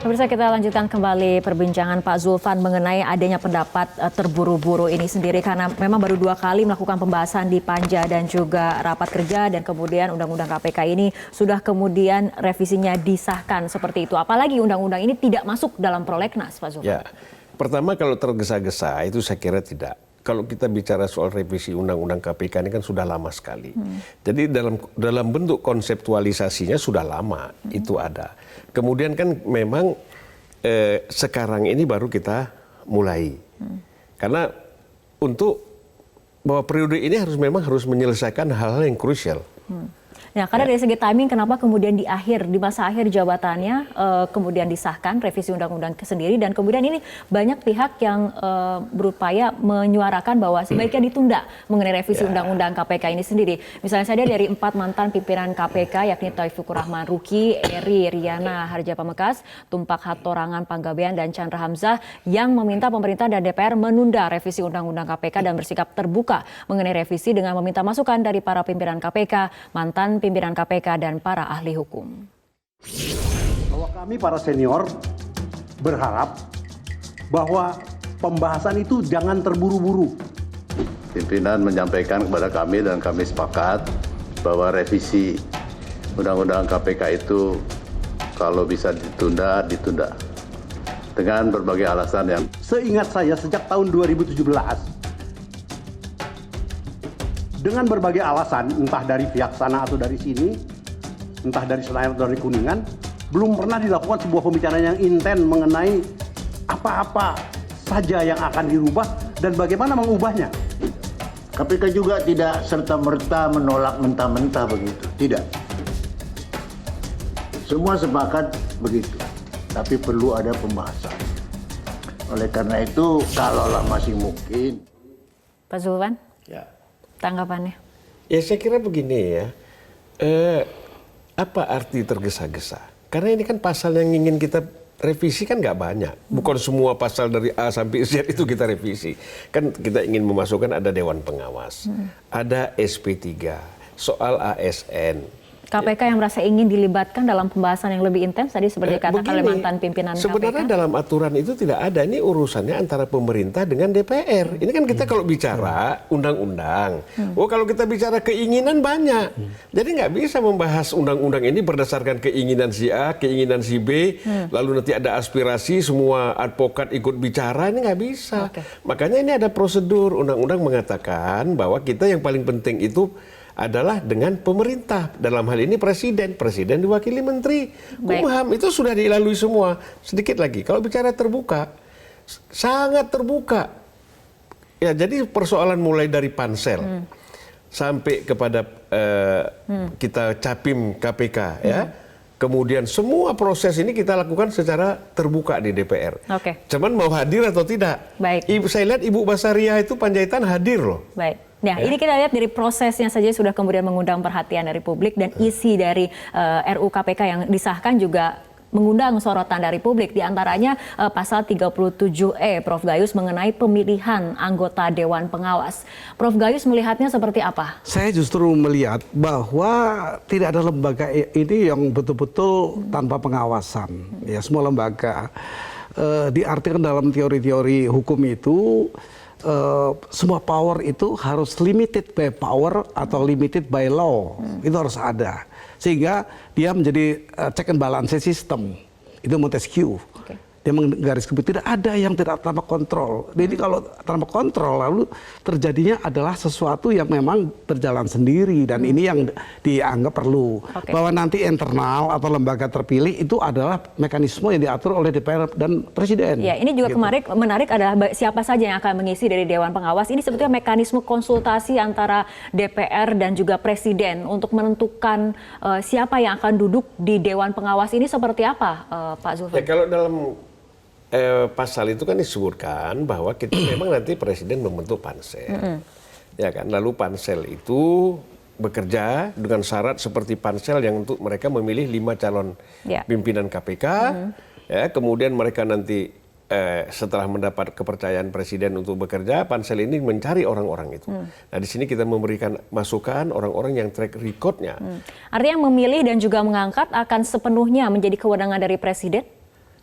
Pemirsa, kita lanjutkan kembali perbincangan Pak Zulfan mengenai adanya pendapat terburu-buru ini sendiri karena memang baru 2 kali melakukan pembahasan di Panja dan juga rapat kerja dan kemudian Undang-Undang KPK ini sudah kemudian revisinya disahkan seperti itu. Apalagi undang-undang ini tidak masuk dalam prolegnas, Pak Zulfan. Ya, pertama kalau tergesa-gesa itu saya kira tidak. Kalau kita bicara soal revisi Undang-Undang KPK ini kan sudah lama sekali. Jadi dalam bentuk konseptualisasinya sudah lama itu ada. Kemudian kan memang sekarang ini baru kita mulai. Karena untuk bahwa periode ini memang harus menyelesaikan hal-hal yang krusial. Nah, karena dari segi timing, kenapa kemudian di masa akhir jabatannya kemudian disahkan revisi undang-undang sendiri dan kemudian ini banyak pihak yang berupaya menyuarakan bahwa sebaiknya ditunda mengenai revisi undang-undang KPK ini sendiri. Misalnya saja dari 4 mantan pimpinan KPK yakni Taufikur Rahman Ruki, Eri Riana Harjapamekas, Tumpak Hatorangan Panggabean dan Chandra Hamzah yang meminta pemerintah dan DPR menunda revisi undang-undang KPK dan bersikap terbuka mengenai revisi dengan meminta masukan dari para pimpinan KPK, mantan pimpinan KPK dan para ahli hukum. Bahwa kami para senior berharap bahwa pembahasan itu jangan terburu-buru. Pimpinan menyampaikan kepada kami dan kami sepakat bahwa revisi Undang-Undang KPK itu kalau bisa ditunda, ditunda. Dengan berbagai alasan yang Seingat saya sejak tahun 2017, dengan berbagai alasan, entah dari pihak sana atau dari sini, entah dari Senayan atau dari Kuningan, belum pernah dilakukan sebuah pembicaraan yang intens mengenai apa-apa saja yang akan dirubah dan bagaimana mengubahnya. KPK juga tidak serta-merta menolak mentah-mentah begitu, tidak. Semua sepakat begitu, tapi perlu ada pembahasan. Oleh karena itu, kalaulah masih mungkin. Pak Zulfan? Ya. Tanggapannya? Ya saya kira begini ya, apa arti tergesa-gesa? Karena ini kan pasal yang ingin kita revisi kan nggak banyak. Bukan semua pasal dari A sampai Z itu kita revisi. Kan kita ingin memasukkan ada Dewan Pengawas, ada SP3, soal ASN. KPK yang merasa ingin dilibatkan dalam pembahasan yang lebih intens tadi seperti katakan oleh mantan pimpinan KPK. Sebenarnya dalam aturan itu tidak ada. Ini urusannya antara pemerintah dengan DPR. Ini kan kita kalau bicara undang-undang. Oh kalau kita bicara keinginan banyak. Jadi nggak bisa membahas undang-undang ini berdasarkan keinginan si A, keinginan si B. Lalu nanti ada aspirasi semua advokat ikut bicara. Ini nggak bisa. Makanya ini ada prosedur. Undang-undang mengatakan bahwa kita yang paling penting itu adalah dengan pemerintah, dalam hal ini presiden diwakili menteri Kumham, itu sudah dilalui semua. Sedikit lagi, kalau bicara terbuka, sangat terbuka. Ya, jadi persoalan mulai dari pansel sampai kepada kita capim KPK, ya. Kemudian semua proses ini kita lakukan secara terbuka di DPR. Cuman mau hadir atau tidak? Saya lihat Ibu Basaria itu Panjaitan hadir loh. Nah, ini kita lihat dari prosesnya saja sudah kemudian mengundang perhatian dari publik dan isi dari RUU KPK yang disahkan juga mengundang sorotan dari publik. Di antaranya pasal 37E, Prof. Gayus, mengenai pemilihan anggota Dewan Pengawas. Prof. Gayus melihatnya seperti apa? Saya justru melihat bahwa tidak ada lembaga ini yang betul-betul tanpa pengawasan. Ya, semua lembaga diartikan dalam teori-teori hukum itu semua power itu harus limited by power atau limited by law. Itu harus ada. Sehingga dia menjadi check and balance system. Itu Montesquieu. Dia menggarisbawahi tidak ada yang tidak tanpa kontrol. Jadi kalau tanpa kontrol lalu terjadinya adalah sesuatu yang memang berjalan sendiri dan ini yang dianggap perlu. Bahwa nanti internal atau lembaga terpilih itu adalah mekanisme yang diatur oleh DPR dan Presiden. Ya, ini juga menarik adalah siapa saja yang akan mengisi dari Dewan Pengawas. Ini sebetulnya mekanisme konsultasi antara DPR dan juga Presiden untuk menentukan siapa yang akan duduk di Dewan Pengawas ini seperti apa, Pak Zulfan? Ya, kalau dalam pasal itu kan disebutkan bahwa kita memang nanti Presiden membentuk pansel, ya kan. Lalu pansel itu bekerja dengan syarat seperti pansel yang untuk mereka memilih 5 calon pimpinan KPK, ya. Kemudian mereka nanti setelah mendapat kepercayaan Presiden untuk bekerja, pansel ini mencari orang-orang itu. Nah di sini kita memberikan masukan orang-orang yang track record-nya. Artinya memilih dan juga mengangkat akan sepenuhnya menjadi kewenangan dari Presiden?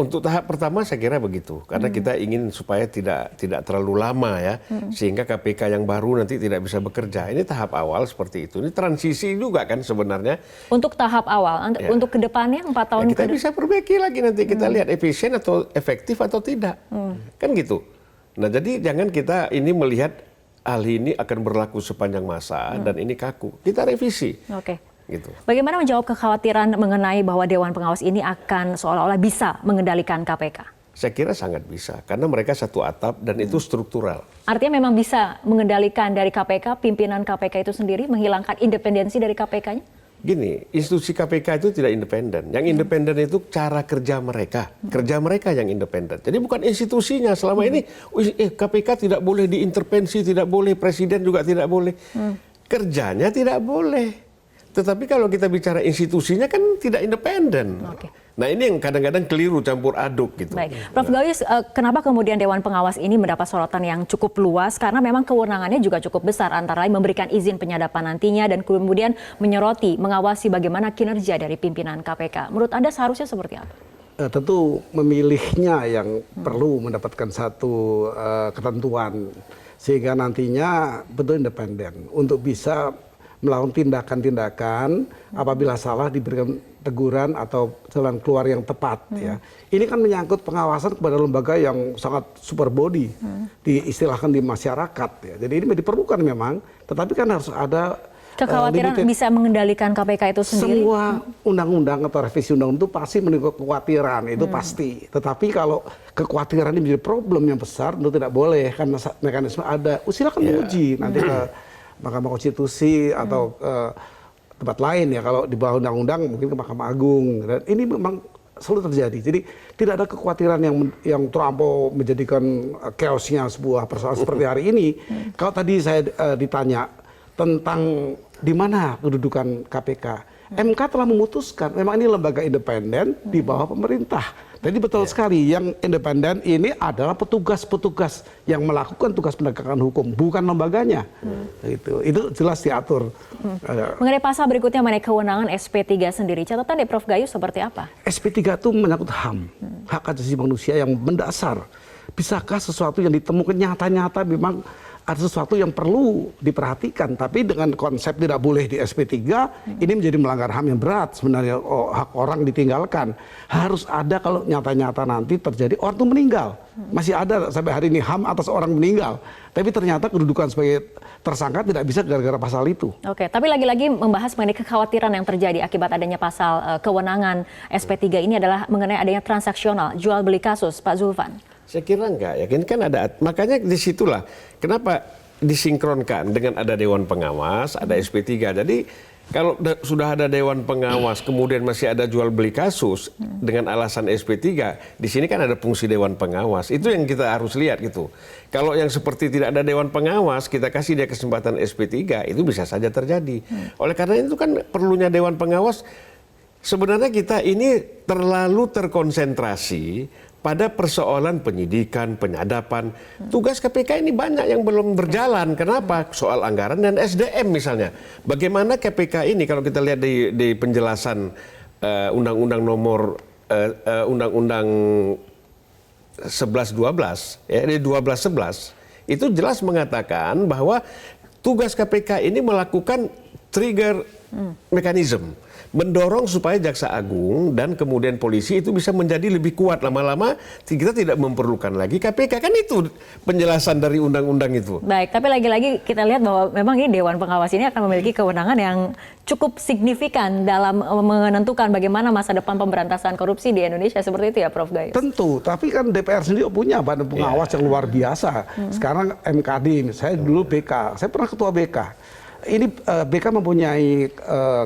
Untuk tahap pertama saya kira begitu, karena kita ingin supaya tidak terlalu lama ya, sehingga KPK yang baru nanti tidak bisa bekerja. Ini tahap awal seperti itu. Ini transisi juga kan sebenarnya. Untuk tahap awal, untuk kedepannya 4 tahun Kita bisa perbaiki lagi nanti, kita lihat efisien atau efektif atau tidak, kan gitu. Nah jadi jangan kita ini melihat hal ini akan berlaku sepanjang masa dan ini kaku. Kita revisi. Oke. Gitu. Bagaimana menjawab kekhawatiran mengenai bahwa Dewan Pengawas ini akan seolah-olah bisa mengendalikan KPK? Saya kira sangat bisa, karena mereka satu atap dan itu struktural. Artinya memang bisa mengendalikan dari KPK, pimpinan KPK itu sendiri, menghilangkan independensi dari KPK-nya? Gini, institusi KPK itu tidak independen. Yang independen itu cara kerja mereka. Kerja mereka yang independen. Jadi bukan institusinya. Selama ini KPK tidak boleh diintervensi, tidak boleh, presiden juga tidak boleh. Kerjanya tidak boleh. Tetapi kalau kita bicara institusinya kan tidak independen. Oke. Nah ini yang kadang-kadang keliru, campur aduk gitu. Baik, Prof. Gayus, kenapa kemudian Dewan Pengawas ini mendapat sorotan yang cukup luas? Karena memang kewenangannya juga cukup besar, antara lain memberikan izin penyadapan nantinya dan kemudian menyoroti, mengawasi bagaimana kinerja dari pimpinan KPK. Menurut Anda seharusnya seperti apa? Tentu memilihnya yang perlu mendapatkan satu ketentuan sehingga nantinya betul independen untuk bisa melakukan tindakan-tindakan apabila salah diberikan teguran atau jalan keluar yang tepat ya. Ini kan menyangkut pengawasan kepada lembaga yang sangat super body diistilahkan di masyarakat ya. Jadi ini diperlukan memang, tetapi kan harus ada kekhawatiran bisa mengendalikan KPK itu sendiri. Semua undang-undang atau revisi undang-undang itu pasti menimbulkan kekhawatiran, itu pasti. Tetapi kalau kekhawatiran ini menjadi problem yang besar, tentu tidak boleh karena mekanisme ada. Silakan menguji nanti ke Mahkamah Konstitusi atau tempat lain ya, kalau di bawah undang-undang mungkin ke Mahkamah Agung. Dan ini memang selalu terjadi. Jadi tidak ada kekhawatiran yang terlampau menjadikan chaosnya sebuah persoalan seperti hari ini. Kalau tadi saya ditanya tentang di mana kedudukan KPK, MK telah memutuskan memang ini lembaga independen di bawah pemerintah. Jadi betul sekali, yang independen ini adalah petugas-petugas yang melakukan tugas penegakan hukum, bukan lembaganya. Itu jelas diatur. Mengenai pasal berikutnya mengenai kewenangan SP3 sendiri, catatan dari Prof. Gayus seperti apa? SP3 itu menyangkut HAM, hak asasi manusia yang mendasar. Bisakah sesuatu yang ditemukan nyata-nyata memang ada sesuatu yang perlu diperhatikan, tapi dengan konsep tidak boleh di SP3 ini menjadi melanggar HAM yang berat sebenarnya. Hak orang ditinggalkan harus ada, kalau nyata-nyata nanti terjadi orang itu meninggal, masih ada sampai hari ini HAM atas orang meninggal, tapi ternyata kedudukan sebagai tersangka tidak bisa gara-gara pasal itu. Oke, tapi lagi-lagi membahas mengenai kekhawatiran yang terjadi akibat adanya pasal kewenangan SP3 ini adalah mengenai adanya transaksional jual beli kasus, Pak Zulfan. Saya kira enggak, ya kan ada, makanya disitulah kenapa disinkronkan dengan ada Dewan Pengawas, ada SP3. Jadi kalau sudah ada Dewan Pengawas, kemudian masih ada jual beli kasus dengan alasan SP3, di sini kan ada fungsi Dewan Pengawas. Itu yang kita harus lihat gitu. Kalau yang seperti tidak ada Dewan Pengawas, kita kasih dia kesempatan SP3, itu bisa saja terjadi. Oleh karena itu kan perlunya Dewan Pengawas, sebenarnya kita ini terlalu terkonsentrasi pada persoalan penyidikan, penyadapan. Tugas KPK ini banyak yang belum berjalan. Kenapa? Soal anggaran dan SDM misalnya. Bagaimana KPK ini kalau kita lihat di penjelasan Undang-Undang nomor Undang-Undang 11-12, ya, di 12-11, itu jelas mengatakan bahwa tugas KPK ini melakukan trigger mechanism, mendorong supaya Jaksa Agung dan kemudian polisi itu bisa menjadi lebih kuat. Lama-lama kita tidak memerlukan lagi KPK. Kan itu penjelasan dari undang-undang itu. Baik, tapi lagi-lagi kita lihat bahwa memang ini Dewan Pengawas ini akan memiliki kewenangan yang cukup signifikan dalam menentukan bagaimana masa depan pemberantasan korupsi di Indonesia. Seperti itu ya, Prof. Gayus? Tentu, tapi kan DPR sendiri punya badan pengawas yang luar biasa. Sekarang MKD, saya dulu BK, saya pernah ketua BK. Ini BK mempunyai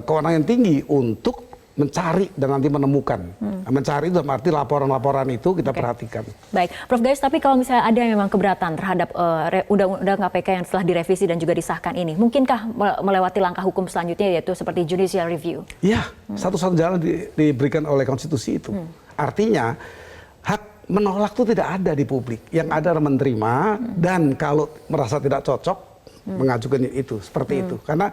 kewenangan yang tinggi untuk mencari dan nanti menemukan. Mencari itu berarti laporan-laporan itu kita perhatikan. Baik, Prof. Gayus, tapi kalau misalnya ada memang keberatan terhadap undang-undang KPK yang setelah direvisi dan juga disahkan ini, mungkinkah melewati langkah hukum selanjutnya, yaitu seperti judicial review? Iya, satu-satu jalan diberikan oleh konstitusi itu. Artinya hak menolak itu tidak ada di publik. Yang ada adalah menerima, dan kalau merasa tidak cocok mengajukan itu seperti itu. Karena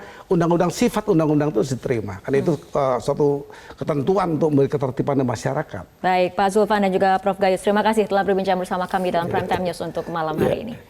sifat undang-undang itu harus diterima. Karena itu suatu ketentuan untuk memberi ketertiban masyarakat. Baik, Pak Zulfan dan juga Prof. Gayus, terima kasih telah berbincang bersama kami dalam Prime Time News untuk malam hari ini.